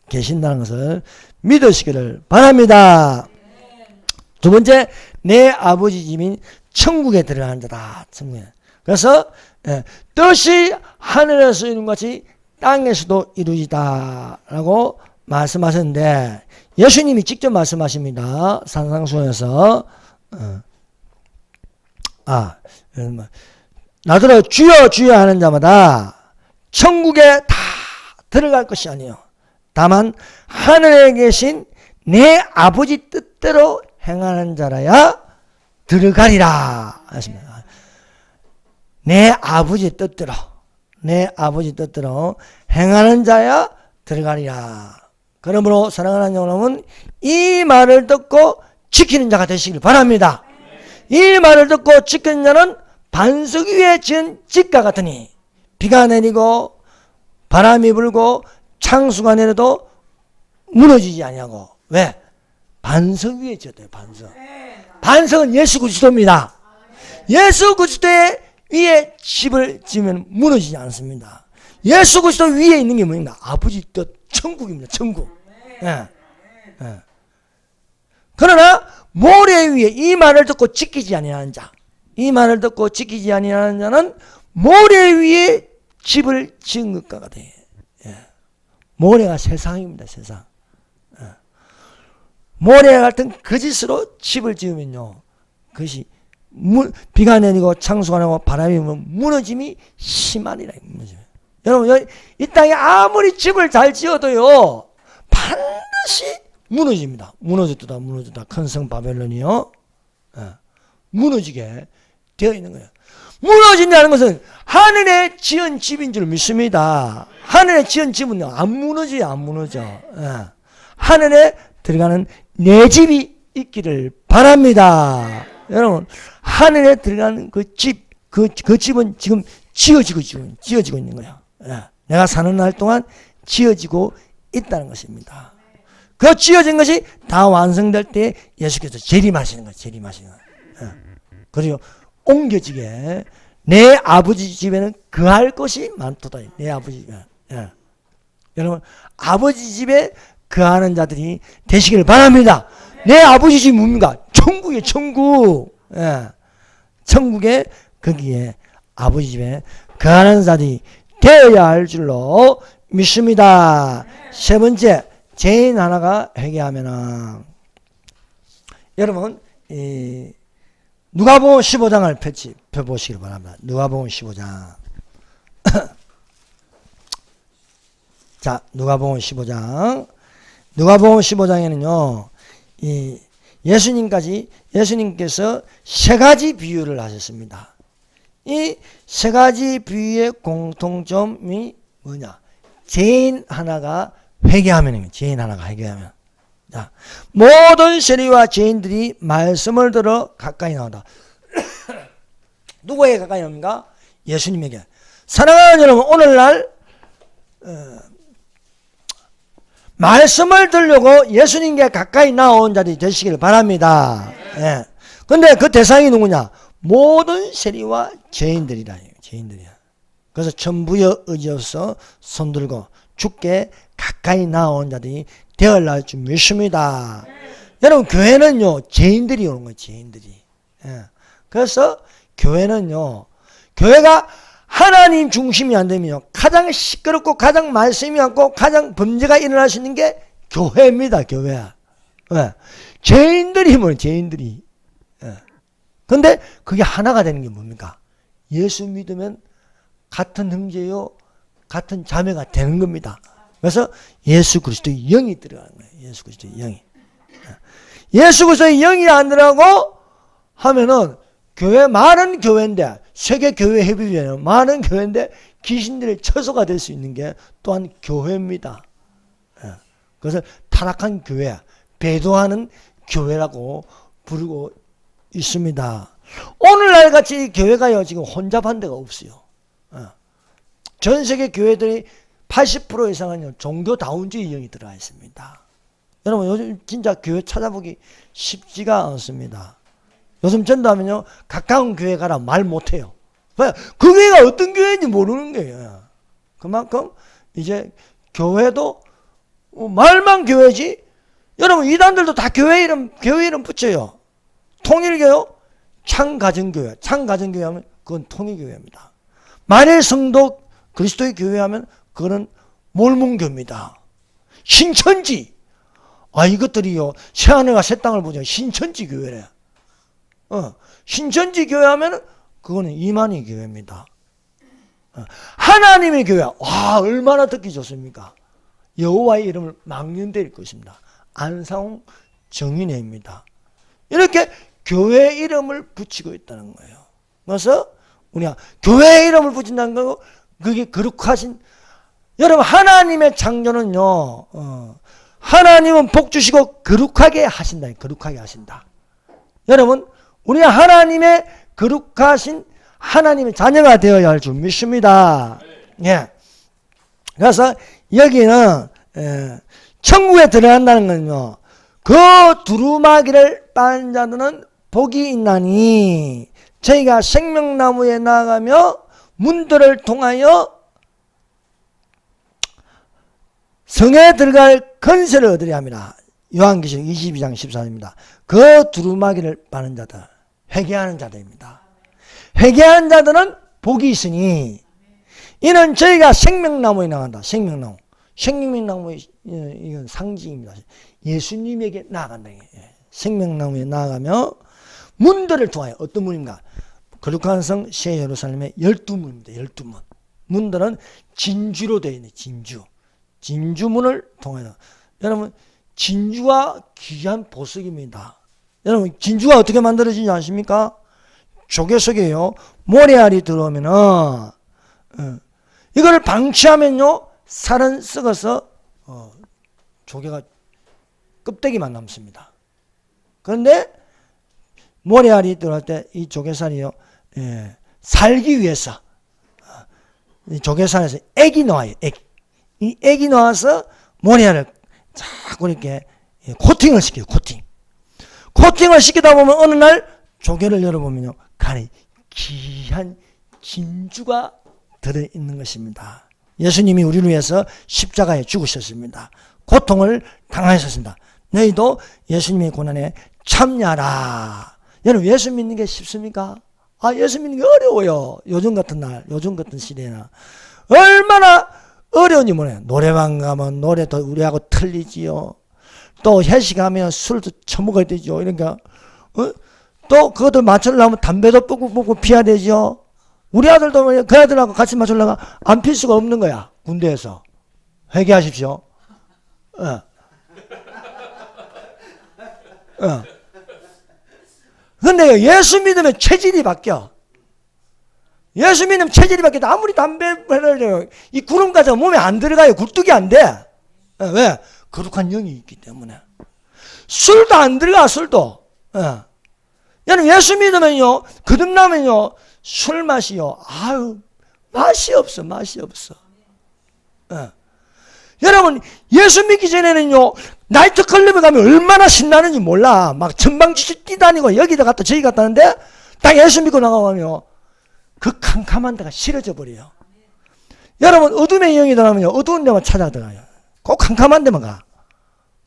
계신다는 것을 믿으시기를 바랍니다. 두 번째, 내 아버지 집인 천국에 들어가는 자다. 천국에. 그래서 뜻이 하늘에서 이룬 것이 땅에서도 이루어지다라고 말씀하셨는데 예수님이 직접 말씀하십니다. 산상수훈에서 나더러 주여 주여 하는 자마다 천국에 다 들어갈 것이 아니요 다만 하늘에 계신 내 아버지 뜻대로 행하는 자라야 들어가리라 하십니다. 내 아버지 뜻대로 행하는 자야 들어가리라. 그러므로 사랑하는 여러분, 이 말을 듣고 지키는 자가 되시길 바랍니다. 이 말을 듣고 지키는 자는 반석 위에 지은 집과 같으니 비가 내리고 바람이 불고 창수가 내려도 무너지지 아니하고. 왜? 반석 위에 지었대요. 반석은 예수 그리스도입니다. 예수 그리스도 위에 집을 지으면 무너지지 않습니다. 예수 그리스도 위에 있는 게 뭐인가? 아버지 뜻, 천국입니다. 천국. 예. 그러나 모래 위에 이 말을 듣고 지키지 아니하는 자, 자는 모래 위에 집을 지은 것과 같아요. 예. 모래가 세상입니다. 세상. 예. 모래 같은 거짓으로 집을 지으면요, 그것이 비가 내리고 창수가 나고 바람이 불면 무너짐이 심하리라. 여러분, 이 땅에 아무리 집을 잘 지어도요, 반드시 무너집니다. 무너졌다. 큰 성 바벨론이요. 무너지게 되어 있는 거예요. 무너진다는 것은 하늘에 지은 집인 줄 믿습니다. 하늘에 지은 집은 안 무너져. 하늘에 들어가는 내 집이 있기를 바랍니다. 여러분, 하늘에 들어가는 그 집은 지금 지어지고 있는 거예요. 내가 사는 날 동안 지어지고 있다는 것입니다. 그 지어진 것이 다 완성될 때 예수께서 재림하시는 거예요. 그리고 옮겨지게 내 아버지 집에는 거할 것이 많도다. 내 아버지 집에. 여러분, 아버지 집에 거하는 자들이 되시기를 바랍니다. 내 아버지 집이 뭡니까? 천국이에요. 천국에 거기에 아버지 집에 거하는 자들이 되어야 할 줄로 믿습니다. 세 번째, 죄인 하나가 회개하면은, 여러분, 누가복음 15장을 펴보시길 바랍니다. 누가복음 15장. 자, 누가복음 15장에는요, 예수님께서 세 가지 비유를 하셨습니다. 이 세 가지 비유의 공통점이 뭐냐? 죄인 하나가 회개하면. 자, 모든 세리와 죄인들이 말씀을 들어 가까이 나온다. 누구에게 가까이 나옵니까? 예수님에게. 사랑하는 여러분, 오늘날 말씀을 들으려고 예수님께 가까이 나온 자들이 되시길 바랍니다. 그런데 그 대상이 누구냐? 모든 세리와 죄인들이라. 그래서 전부의 의지로서 손들고 주께 가까이 나온 자들이 되어야 할 줄 믿습니다. 여러분, 교회는요, 죄인들이 오는 거예요, 죄인들이. 예. 그래서 교회는요, 교회가 하나님 중심이 안 되면요, 가장 시끄럽고 가장 말씀이 많고 가장 범죄가 일어날 수 있는 게 교회입니다, 교회. 예. 죄인들이 뭐예요, 죄인들이. 예. 근데 그게 하나가 되는 게 뭡니까? 예수 믿으면 같은 형제요, 같은 자매가 되는 겁니다. 그래서 예수 그리스도의 영이 들어가는 거예요. 예수 그리스도의 영이. 예수 그리스도의 영이 안 들어가고 하면은 교회, 많은 교회인데, 세계교회협의회는 많은 교회인데 귀신들의 처소가 될 수 있는 게 또한 교회입니다. 그것을 타락한 교회, 배도하는 교회라고 부르고 있습니다. 오늘날 같이 교회가요, 지금 혼잡한 데가 없어요. 전 세계 교회들이 80% 이상은 종교다운주의 영이 들어가 있습니다. 여러분, 요즘 진짜 교회 찾아보기 쉽지가 않습니다. 요즘 전도하면요, 가까운 교회 가라 말 못해요. 왜? 그 교회가 어떤 교회인지 모르는 거예요. 그만큼 이제 교회도 말만 교회지. 여러분, 이단들도 다 교회 이름 붙여요. 통일교요, 창가정교회. 창가정교회 하면 그건 통일교회입니다. 만일 성도 그리스도의 교회 하면 그거는 몰몬교입니다. 신천지. 이것들이요, 새하늘과 새 땅을 보죠. 신천지 교회래. 신천지 교회 하면 그거는 이만희 교회입니다. 하나님의 교회. 와, 얼마나 듣기 좋습니까? 여호와의 이름을 망령될 것입니다. 안상홍 정인회입니다. 이렇게 교회 이름을 붙이고 있다는 거예요. 그래서 우리가 교회 이름을 붙인다는 거고, 그게 거룩하신, 여러분, 하나님의 창조는요, 하나님은 복 주시고 거룩하게 하신다. 거룩하게 하신다. 여러분, 우리가 하나님의 거룩하신 하나님의 자녀가 되어야 할 줄 믿습니다. 예. 그래서 여기는 천국에 들어간다는 건요, 그 두루마기를 빠는 자들은 복이 있나니 저희가 생명나무에 나아가며 문들을 통하여 성에 들어갈 건설을 얻으려 합니다. 요한계시록 22장 14절입니다. 그 두루마기를 빠는 자들, 회개하는 자들입니다. 회개하는 자들은 복이 있으니 이는 저희가 생명나무에 나간다. 생명나무. 생명나무의 이건 상징입니다. 예수님에게 나아간다. 생명나무에 나아가며 문들을 통하여, 어떤 문입니까? 거룩한 성 새 예루살렘의 12문입니다. 12문. 문들은 진주로 되어 있는 진주. 진주문을 통하여. 여러분, 진주가 귀한 보석입니다. 여러분, 진주가 어떻게 만들어지는지 아십니까? 조개 속에요, 모래알이 들어오면은 이거를 방치하면요, 살은 썩어서 조개가 껍데기만 남습니다. 그런데 모래알이 들어갈 때 이 조개살이요, 살기 위해서 이 조개살에서 액이 나와요. 이 액이 나와서 모래알을 자꾸 이렇게 코팅을 시켜요. 코팅을 시키다 보면 어느 날 조개를 열어보면요, 간에 귀한 진주가 들어있는 것입니다. 예수님이 우리를 위해서 십자가에 죽으셨습니다. 고통을 당하셨습니다. 너희도 예수님의 고난에 참여하라. 여러분, 예수 믿는 게 쉽습니까? 예수 믿는 게 어려워요. 요즘 같은 날, 요즘 같은 시대나. 얼마나 어려운지 모르겠어요. 노래방 가면 노래도 우리하고 틀리지요. 또 회식하면 술도 처먹어야 되죠. 그러니까 또 그것도 맞추려면 담배도 뿌고 피해야 되죠. 우리 아들도 그 아들하고 같이 맞추려면 안 필 수가 없는 거야. 군대에서. 회개하십시오. 근데 예수 믿으면 체질이 바뀌어. 예수 믿으면 체질이 바뀌어. 아무리 담배를 이 구름가지가 몸에 안 들어가요. 굴뚝이 안 돼. 왜? 거룩한 영이 있기 때문에. 술도 안 들어가, 술도. 여러분, 예수 믿으면요, 거듭나면요, 술 맛이요, 맛이 없어. 여러분, 예수 믿기 전에는요, 나이트클럽에 가면 얼마나 신나는지 몰라. 막 천방지축 뛰다니고 여기다 갔다 저기 갔다 하는데 딱 예수 믿고 나가면 그 캄캄한 데가 싫어져 버려요. 여러분, 어둠의 영이 들어가면요, 어두운 데만 찾아 들어가요. 꼭 캄캄한 데만 가.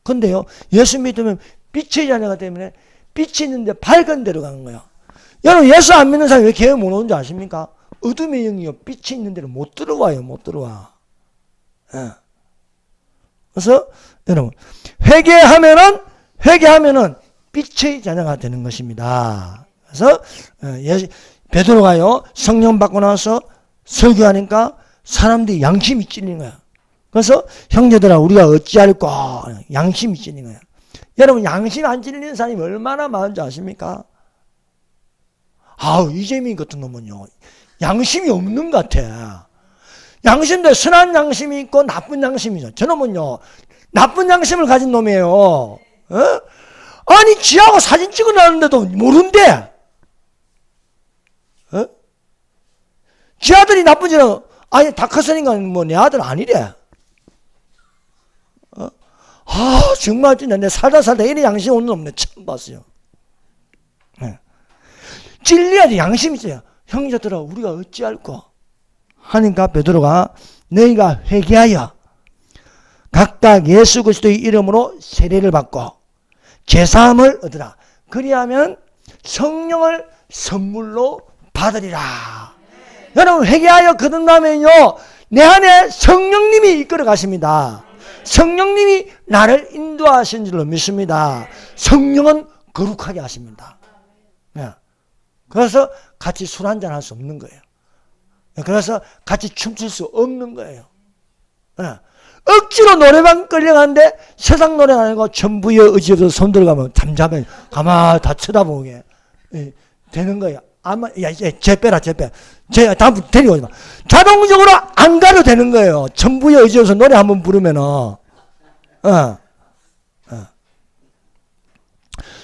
근데요, 예수 믿으면 빛의 자녀가 때문에 빛이 있는데 밝은 데로 가는 거예요. 여러분 예수 안 믿는 사람이 왜 교회 못 오는지 아십니까? 어둠의 영이요 빛이 있는 데로 못 들어와요. 못 들어와. 예. 그래서 여러분 회개하면은 빛의 자녀가 되는 것입니다. 그래서 베드로가요 성령 받고 나서 설교하니까 사람들이 양심이 찔린 거야. 그래서 형제들아 우리가 어찌할꼬 양심이 찔린 거야. 여러분 양심 안 찔리는 사람이 얼마나 많은지 아십니까? 이재민 같은 놈은요 양심이 없는 것 같아. 양심도 선한 양심이 있고 나쁜 양심이죠. 저놈은요 나쁜 양심을 가진 놈이에요. 어? 아니 지하고 사진 찍어놨는데도 모른대. 어? 지 아들이 나쁜지는 아니 다 컸으니까 뭐 내 아들 아니래. 정말 진짜 내 살다 이래 양심 없는 놈 내 처음 봤어요. 네. 찔려야지 양심이 있어요. 형제들아 우리가 어찌할꼬 하니까 베드로가 너희가 회개하여 각각 예수 그리스도의 이름으로 세례를 받고 제사함을 얻으라. 그리하면 성령을 선물로 받으리라. 여러분 회개하여 거듭나면요 내 안에 성령님이 이끌어 가십니다. 성령님이 나를 인도하신 줄로 믿습니다. 성령은 거룩하게 하십니다. 네. 그래서 같이 술 한잔 할 수 없는 거예요. 그래서 같이 춤출 수 없는 거예요. 네. 억지로 노래방 끌려가는데 세상 노래 아니고 전부의 의지 없어서 손 들어가면 잠잠해 가만 다 쳐다보게 되는 거예요. 아마 쟤 빼라. 쟤 다음 데리고 오지 마. 자동적으로 안 가도 되는 거예요. 전부의 의지 없어서 노래 한번 부르면은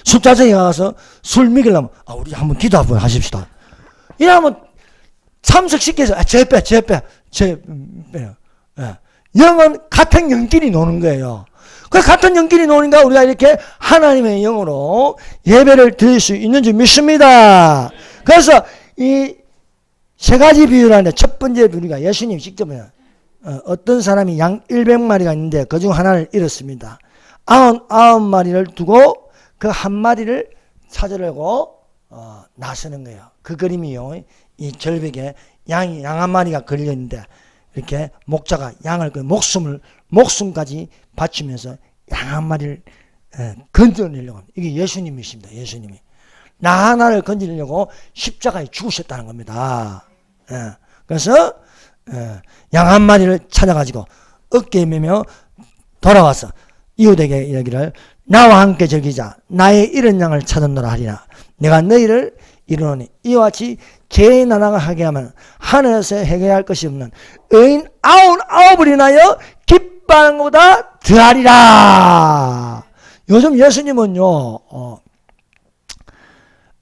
숫자쟁이 가서 술 먹이려면 우리 한번 기도 한번 하십시다. 이러면 참석시켜서 쟤 빼. 영은 같은 영끼리 노는 거예요. 그 같은 영끼리 노니까 우리가 이렇게 하나님의 영으로 예배를 드릴 수 있는 줄 믿습니다. 그래서 이 세 가지 비유를 하는데 첫 번째 비유가 예수님이 직접 어떤 사람이 양 100마리가 있는데 그중 하나를 잃었습니다. 99마리를 두고 그 한 마리를 찾으려고 나서는 거예요. 그 그림이요. 이 절벽에 양 한 마리가 걸려있는데 이렇게 목자가 양을 목숨까지 바치면서 양 한 마리를 건져내려고 합니다. 이게 예수님이십니다. 예수님이 나 하나를 건지려고 십자가에 죽으셨다는 겁니다. 그래서 양 한 마리를 찾아가지고 어깨에 매며 돌아와서 이웃에게 이르기를 나와 함께 즐기자. 나의 잃은 양을 찾았노라 하리라. 내가 너희를 이르노니 이와 같이 죄인 하나가 하게 하면 하늘에서 해결할 것이 없는 의인 99을 인하여 기뻐하는 것보다 더하리라. 요즘 예수님은요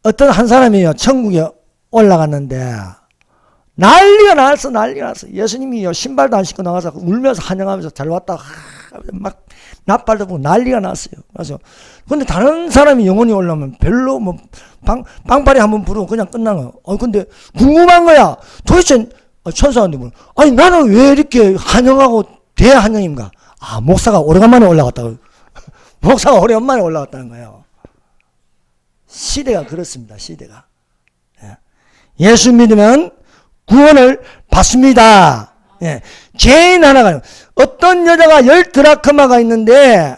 어떤 한 사람이요 천국에 올라갔는데 난리가 났어. 예수님이요 신발도 안 신고 나가서 울면서 환영하면서 잘 왔다 막 낯발도 보고 난리가 났어요. 그래서 근데 다른 사람이 영혼이 올라오면 별로 뭐 빵빠리 한번 부르고 그냥 끝나는 거야. 근데 궁금한 거야. 도대체 천사한테 물어. 아니 나는 왜 이렇게 환영하고 대환영인가? 목사가 오래간만에 올라갔다고. 목사가 오래간만에 올라갔다는 거예요. 시대가 그렇습니다. 시대가. 예수 믿으면 구원을 받습니다. 죄인 하나가 어떤 여자가 10드라크마가 있는데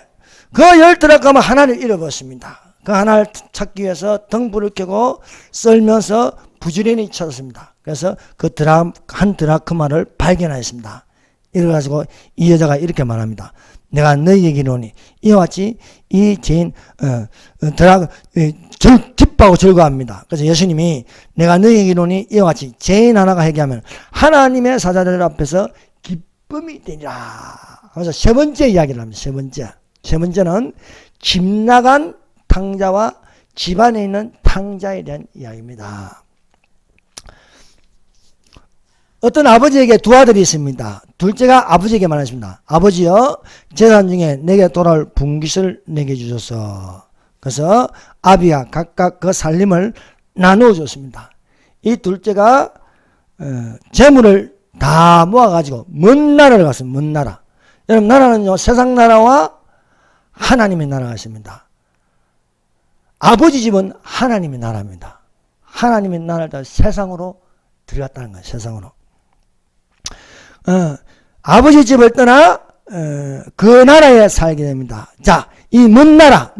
그 10드라크마 하나를 잃어버렸습니다. 그 하나를 찾기 위해서 등불을 켜고 썰면서 부지런히 찾았습니다. 그래서 그 한 드라크마를 발견하였습니다. 이래가지고 이 여자가 이렇게 말합니다. 내가 너희에게 이르노니 이와 같이 이 죄인 기뻐하고 즐거워합니다. 그래서 예수님이 내가 너희에게 이르노니 이와 같이 죄인 하나가 회개하면 하나님의 사자들 앞에서 기쁨이 되리라. 그래서 세 번째 이야기를 합니다. 세 번째는 집 나간 탕자와 집안에 있는 탕자에 대한 이야기입니다. 어떤 아버지에게 두 아들이 있습니다. 둘째가 아버지에게 말했습니다. 아버지여 재산 중에 내게 돌아올 분깃을 내게 주소서. 그래서 아비가 각각 그 살림을 나누어 줬습니다. 이 둘째가 재물을 다 모아가지고 먼 나라를 갔습니다. 먼 나라. 여러분 나라는요 세상 나라와 하나님의 나라가 있습니다. 아버지 집은 하나님의 나라입니다. 하나님의 나라를 세상으로 들어갔다는 거예요. 세상으로. 아버지 집을 떠나 그 나라에 살게 됩니다. 자, 이 먼 나라.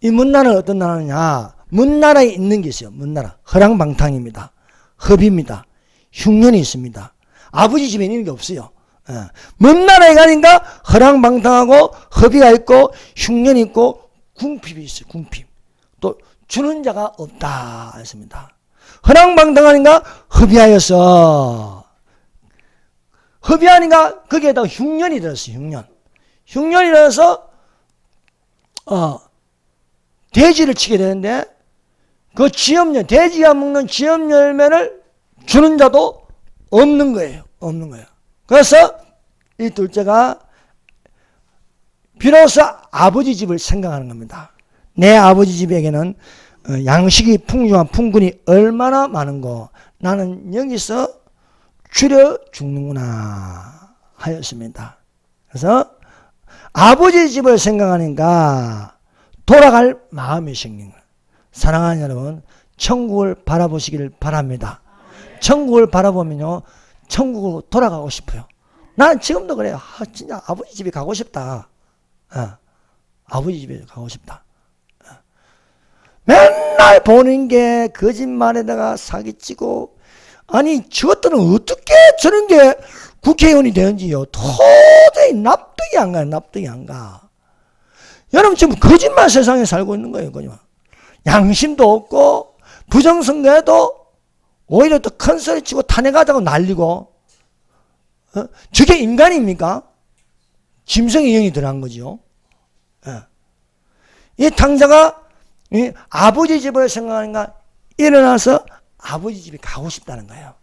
이 먼 나라는 어떤 나라냐? 먼 나라에 있는 게 있어요. 먼 나라. 허랑방탕입니다. 흡입니다. 흉년이 있습니다. 아버지 집에 있는 게 없어요. 먼 나라에 가니까 허랑방탕하고 허비가 있고 흉년이 있고 궁핍이 있어요. 궁핍. 또 주는 자가 없다 했습니다. 허랑방탕하니까 허비하여서 허비하니까 거기에다 흉년이 들었어요. 흉년이 들어서 돼지를 치게 되는데 그 지엽열, 돼지가 먹는 지엽열매를 주는 자도 없는 거예요. 그래서 이 둘째가 비로소 아버지 집을 생각하는 겁니다. 내 아버지 집에게는 양식이 풍성한 풍군이 얼마나 많은고 나는 여기서 줄여 죽는구나 하였습니다. 그래서 아버지 집을 생각하니까 돌아갈 마음이 생긴 거예요. 사랑하는 여러분, 천국을 바라보시기를 바랍니다. 천국을 바라보면요, 천국으로 돌아가고 싶어요. 나는 지금도 그래요. 진짜 아버지 집에 가고 싶다. 아버지 집에 가고 싶다. 맨날 보는 게 거짓말에다가 사기치고, 아니 저것들은 어떻게 저런 게 국회의원이 되는지요. 도저히 납득이 안 가요. 납득이 안 가. 여러분 지금 거짓말 세상에 살고 있는 거예요. 거짓말. 양심도 없고 부정선거에도 오히려 또 큰 소리 치고 탄핵하자고 난리고. 저게 인간입니까? 짐승의 영이 들어간 거죠. 이 탕자가 아버지 집을 생각하니까 일어나서 아버지 집에 가고 싶다는 거예요.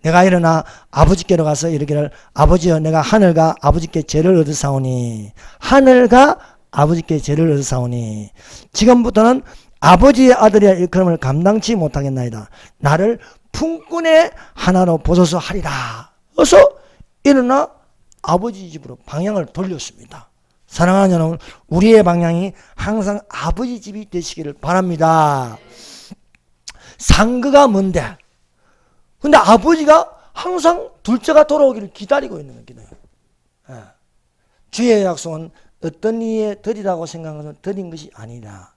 내가 일어나 아버지께로 가서 이르기를 아버지여 내가 하늘과 아버지께 죄를 얻으사오니 하늘과 아버지께 죄를 얻으사오니 지금부터는 아버지의 아들이야 일컬음을 감당치 못하겠나이다. 나를 품꾼의 하나로 보소서 하리라. 그래서 일어나 아버지 집으로 방향을 돌렸습니다. 사랑하는 여러분, 우리의 방향이 항상 아버지 집이 되시기를 바랍니다. 상거가 뭔데? 근데 아버지가 항상 둘째가 돌아오기를 기다리고 있는 거예요. 주의 약속은 어떤 이에 드리라고 생각하면 드린 것이 아니라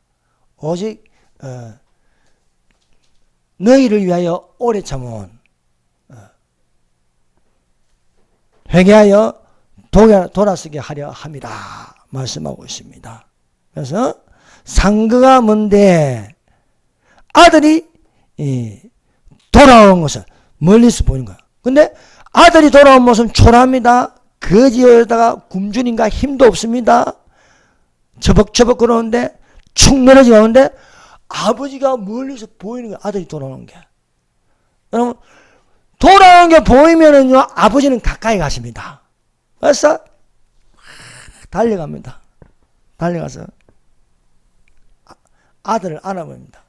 오직 너희를 위하여 오래 참은 회개하여 돌아서게 하려 합니다. 말씀하고 있습니다. 그래서 상거가 뭔데 아들이 돌아온 것은 멀리서 보이는 거야. 근데 아들이 돌아온 모습은 초라합니다. 거지에다가 굶주린가 힘도 없습니다. 처벅처벅 걸어오는데 축 늘어지고 오는데 아버지가 멀리서 보이는 거야. 아들이 돌아오는 게. 여러분 돌아오는 게 보이면은요 아버지는 가까이 가십니다. 그래서 달려갑니다. 달려가서 아들을 안아봅니다.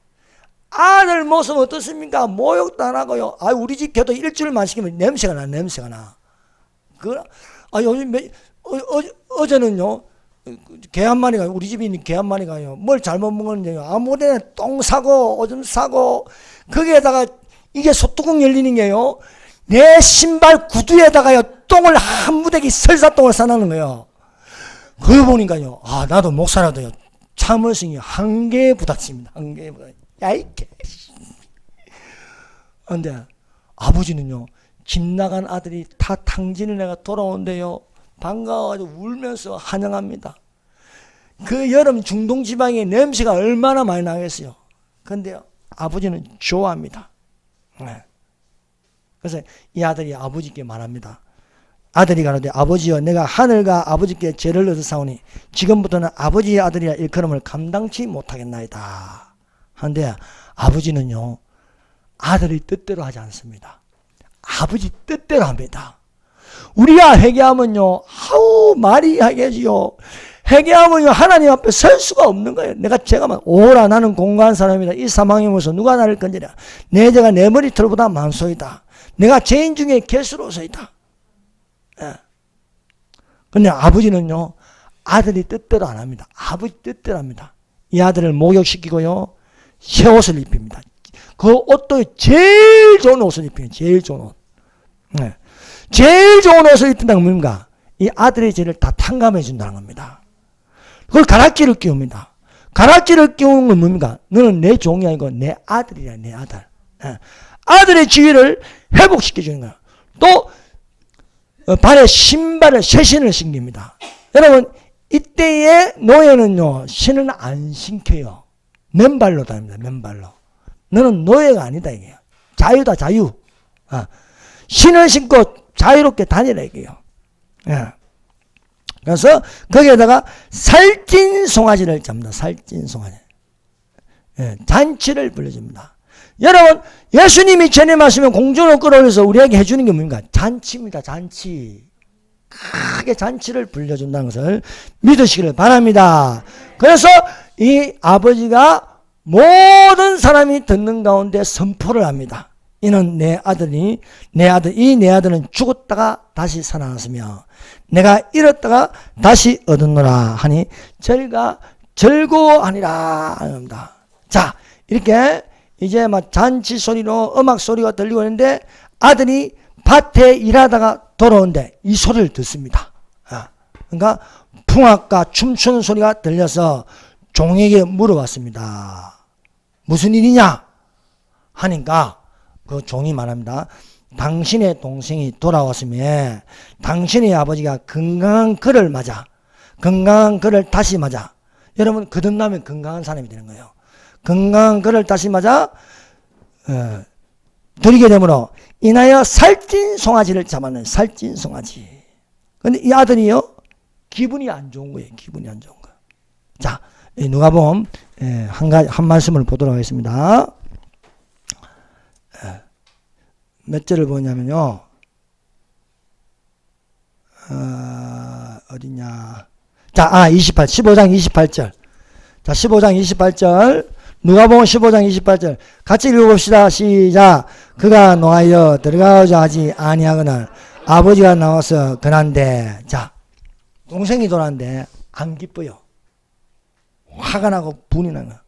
아들 모습 어떻습니까? 모욕도 안 하고요. 우리 집 개도 일주일만 시키면 냄새가 나. 요즘 어제는요, 개 한 마리가, 우리 집에 있는 개 한 마리가요, 뭘 잘못 먹었는데요. 아무데나 똥 사고, 오줌 사고, 거기에다가 이게 소뚜껑 열리는 게요, 내 신발 구두에다가요, 똥을 한 무대기 설사똥을 싸놓는 거예요. 그거 보니까요, 나도 목사라도요, 참을성이 한계에 부닥칩니다. 한계에 부닥칩니다. 야이 개. 근데 아버지는요 집 나간 아들이 다 탕진을 내가 돌아온대요. 반가워가지고 울면서 환영합니다. 그 여름 중동 지방의 냄새가 얼마나 많이 나겠어요. 근데 아버지는 좋아합니다. 그래서 이 아들이 아버지께 말합니다. 아들이 가로되 아버지여 내가 하늘과 아버지께 죄를 얻어사오니 지금부터는 아버지의 아들이라 일컬음을 감당치 못하겠나이다. 한데 아버지는요 아들의 뜻대로 하지 않습니다. 아버지 뜻대로 합니다. 우리가 회개하면요 말이 하겠지요. 회개하면요 하나님 앞에 설 수가 없는 거예요. 제가 오라 나는 공고한 사람이다. 이 사망의 무서 누가 나를 건지랴. 내 죄가 내 머리털보다 많소이다. 내가 죄인 중에 개수로서이다. 근데 아버지는요 아들이 뜻대로 안 합니다. 아버지 뜻대로 합니다. 이 아들을 목욕시키고요. 새 옷을 입힙니다. 그 옷도 제일 좋은 옷을 입혀요. 제일 좋은 옷. 네. 제일 좋은 옷을 입힌다는 건 뭡니까? 이 아들의 죄를 다 탕감해 준다는 겁니다. 그걸 가락지를 끼웁니다. 가락지를 끼우는 건 뭡니까? 너는 내 종이 아니고 내 아들이야, 내 아들. 네. 아들의 지위를 회복시켜 주는 거야. 또 발에 신발을 새 신을 신깁니다. 여러분 이때의 노예는요 신은 안 신겨요. 맨발로 다닙니다. 맨발로. 너는 노예가 아니다 이게요. 자유다 자유. 신을 신고 자유롭게 다니라 이게요. 예. 그래서 거기에다가 살찐 송아지를 잡니다. 살찐 송아지. 예. 잔치를 불러줍니다. 여러분 예수님이 전임하시면 공중으로 끌어올려서 우리에게 해주는 게 뭡니까? 잔치입니다. 잔치. 크게 잔치를 불려준다는 것을 믿으시기를 바랍니다. 그래서 이 아버지가 모든 사람이 듣는 가운데 선포를 합니다. 이는 내 아들이 이 내 아들은 죽었다가 다시 살아났으며 내가 잃었다가 다시 얻었노라 하니 저희가 즐거워하니라 합니다. 자 이렇게 이제 막 잔치 소리로 음악 소리가 들리고 있는데 아들이 밭에 일하다가 돌아오는데 이 소리를 듣습니다. 그러니까 풍악과 춤추는 소리가 들려서 종에게 물어봤습니다. 무슨 일이냐? 하니까 그 종이 말합니다. 당신의 동생이 돌아왔으며 당신의 아버지가 건강한 그를 맞아. 건강한 그를 다시 맞아. 여러분 거듭나면 건강한 사람이 되는 거예요. 건강한 그를 다시 맞아 드리게 되므로 인하여 살찐 송아지를 잡았는 살찐 송아지. 근데 이 아들이요 기분이 안 좋은 거예요. 기분이 안 좋은 거예요. 자 누가복음 한 말씀을 보도록 하겠습니다. 몇 절을 보냐면요. 어디냐. 자, 15장 28절. 자, 15장 28절. 누가복음 15장 28절. 같이 읽어봅시다. 시작. 그가 노하여 들어가고자 하지 아니하거늘 아버지가 나와서 그난데. 자, 동생이 돌아왔는데 안 기뻐요. 화가 나고 분이 나는 거야.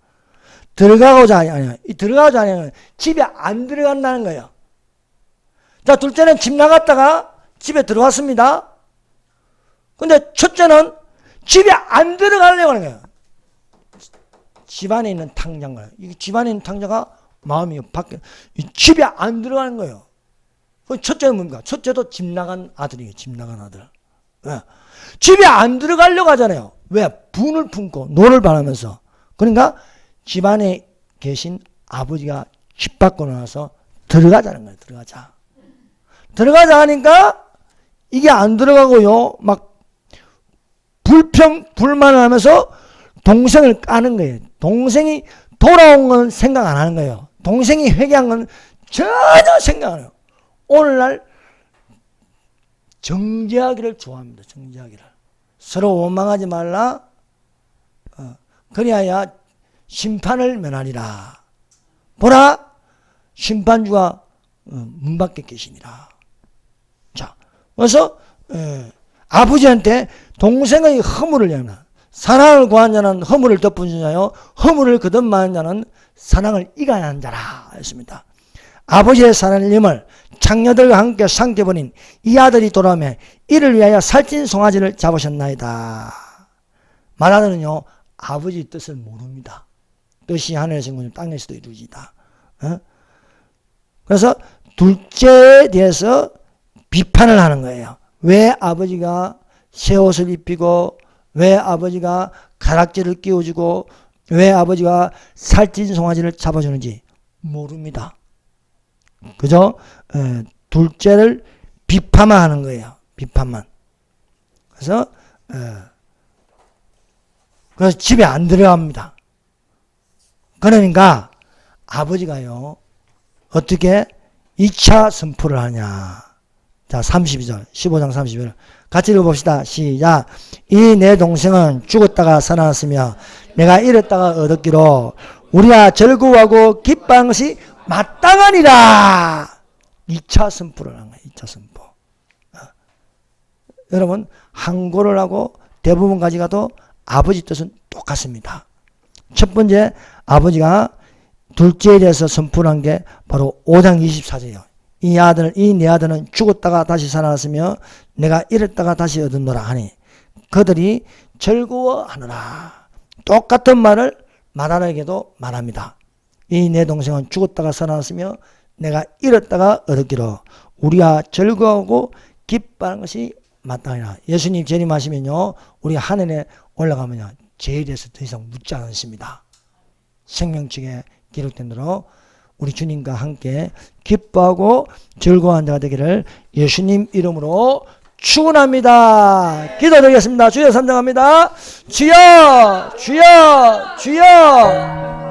들어가고자 하냐. 이 들어가고자 하냐는 집에 안 들어간다는 거예요. 자, 둘째는 집 나갔다가 집에 들어왔습니다. 근데 첫째는 집에 안 들어가려고 하는 거예요. 집안에 있는 탕자가, 이 집안에 있는 탕자가 마음이 바뀌어, 집에 안 들어가는 거예요. 첫째는 뭡니까? 첫째도 집 나간 아들이에요. 집 나간 아들. 왜? 집에 안 들어가려고 하잖아요. 왜? 분을 품고 노를 바라면서. 그러니까 집안에 계신 아버지가 집 밖으로 나와서 들어가자는 거예요. 들어가자. 들어가자 하니까 이게 안 들어가고요. 막 불만을 하면서 동생을 까는 거예요. 동생이 돌아온 건 생각 안 하는 거예요. 동생이 회개한 건 전혀 생각 안 해요. 오늘날 정죄하기를 좋아합니다. 정죄하기를. 서로 원망하지 말라. 그리하여 심판을 면하리라. 보라 심판주가 문 밖에 계시니라. 자, 그래서 아버지한테 동생의 허물을 향하나 사랑을 구한 자는 허물을 덮은 자요 허물을 거듭하는 자는 사랑을 이간한 자라 했습니다. 아버지의 사랑님을 장녀들과 함께 삼켜버린 이 아들이 돌아오며 이를 위하여 살찐 송아지를 잡으셨나이다. 말하는요 아버지 뜻을 모릅니다. 뜻이 하늘에서 이루어지고 땅에서도 이루어지다. 그래서 둘째에 대해서 비판을 하는 거예요. 왜 아버지가 새 옷을 입히고 왜 아버지가 가락지를 끼워주고 왜 아버지가 살찐 송아지를 잡아주는지 모릅니다. 그저 둘째를 비판만 하는 거예요. 비판만. 그래서 집에 안 들어갑니다. 그러니까 아버지가요 어떻게 2차 선포를 하냐. 자 32절 15장 32절 같이 읽어봅시다. 시작. 이 내 동생은 죽었다가 살아났으며 내가 잃었다가 얻었기로 우리가 즐거워하고 기뻐하는 것이 마땅하니라. 2차 선포를 하는 거예요. 2차 선포. 여러분 항고를 하고 대부분 가지 가도 아버지 뜻은 똑같습니다. 첫 번째 아버지가 둘째에 대해서 선포한 게 바로 5장 24절이에요. 이 네 아들은 죽었다가 다시 살아났으며 내가 잃었다가 다시 얻었노라 하니 그들이 즐거워하느라. 똑같은 말을 마다라에게도 말합니다. 이 내 동생은 죽었다가 살아났으며 내가 잃었다가 얻었기로 우리가 즐거워하고 기뻐하는 것이 마땅하니라. 예수님 재림하시면요, 우리 하늘에 올라가면요, 죄에 대해서 더 이상 묻지 않으십니다. 생명책에 기록된 대로 우리 주님과 함께 기뻐하고 즐거워한 자가 되기를 예수님 이름으로 축원합니다. 기도드리겠습니다. 주여 삼정합니다. 주여, 주여, 주여.